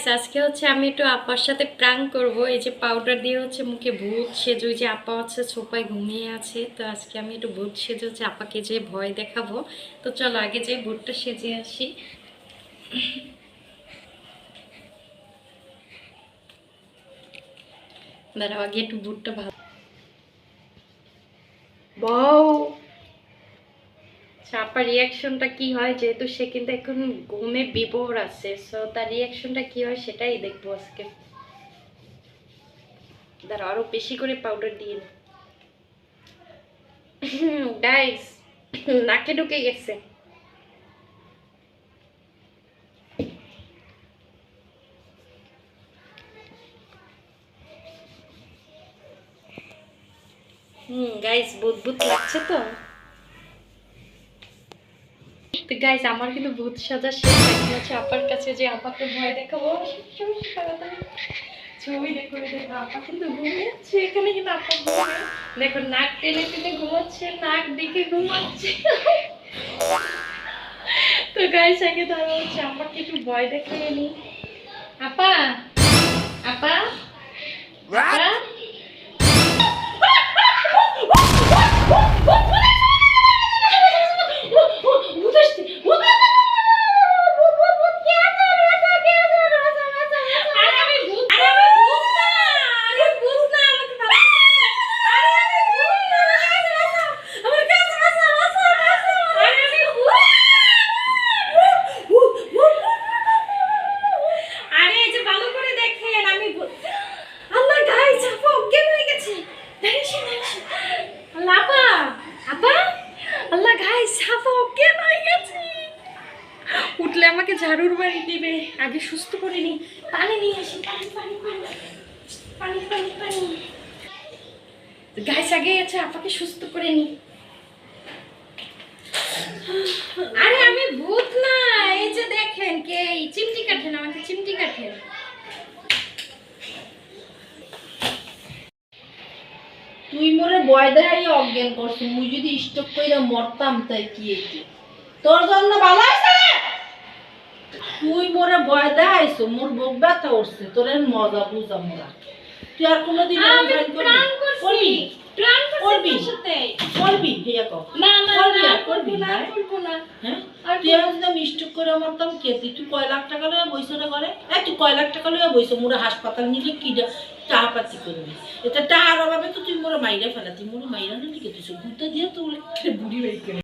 Guys আজকে হচ্ছে আমি একটু আপার সাথে প্র্যাঙ্ক করব। এই যে পাউডার দিয়ে হচ্ছে মুখে ভূত সেজে, ওই যে আপা হচ্ছে সোফায় ঘুমিয়ে আছে, তো আজকে আমি একটু ভূত সেজে হচ্ছে আপাকে যে ভয় দেখাবো। তো চলো আগে যে ভূতটা সেজে আসি। দাঁড়াও আগে একটু ভূতটা ভালো বউ। আপার রিয়াকশনটা কি হয়, যেহেতু সে কিন্তু এখন ঘুমে বিভোর আছে, সো তার রিয়াকশনটা কি হয় সেটাই দেখবো আজকে। দাঁড়াও আরো বেশি করে পাউডার দিয়ে গাইস নাকে ঢুকে গেছে। গাইস ভূত ভূত লাগছে তো। তো গাইস আমার কিন্তু ভূত সাজা শেষ। এখন হচ্ছে আপার কাছে যে আপাকে ভয় দেখাবো। ছবি দেখো দেখো, আপা কিন্তু ঘুমিয়েছে এখানে, কিন্তু আপা ঘুমিয়ে দেখো নাক টেনে টেনে ঘুমাচ্ছে, নাক দিকে ঘুমাচ্ছে। তো গাইস আগে তারা হচ্ছে আপাকে একটু ভয় দেখিয়ে নি। আপা আপা আপা উঠলে আমাকে ঝাড়ুর বাড়ি দিবে। আগে সুস্থ করে নি, পানি নিয়ে আসি, পানি পানি পানি পানি পানি পানি। গাইস আগে আছে আপাকে সুস্থ করে নি। আরে আমি ভূত না, এই যে দেখেন কে চিমটি কাটেন, আমাকে চিমটি কাটেন। তুই মোরে বয় দেখাই অজ্ঞান করছিস, মুই যদি স্টক কইরা মরতাম তাই কি হইছে? তোর জন্য ভালো আছে। তুই মোরে বয় দেখাইছো, মোর বুক ব্যথা উঠছে, তোর এর মজা বুঝা মোরা। তুই আর কোনোদিন এরকম আমি প্রাণ করছি, প্রাণ করছি তোর সাথে। করবি হেয়া কর। না না করবি না আর করবি করব না, না। করব না। হ্যাঁ তুই আর যদি আমি স্টক করে মরতাম কে? তুই কয় লাখ টাকা লইয়া বইছো রে ঘরে? তুই কয় লাখ টাকা লইয়া বইছো? মোরা হাসপাতাল নিলে কি টাকা পাতি করবি? এটা টাকার অভাবে তো তুই মোরা মাইরা ফেলা, তুই মোরা মাইরা নিলি কে? তুই ঘুরতে দিয়ে তো বুড়ি বাড়ি করে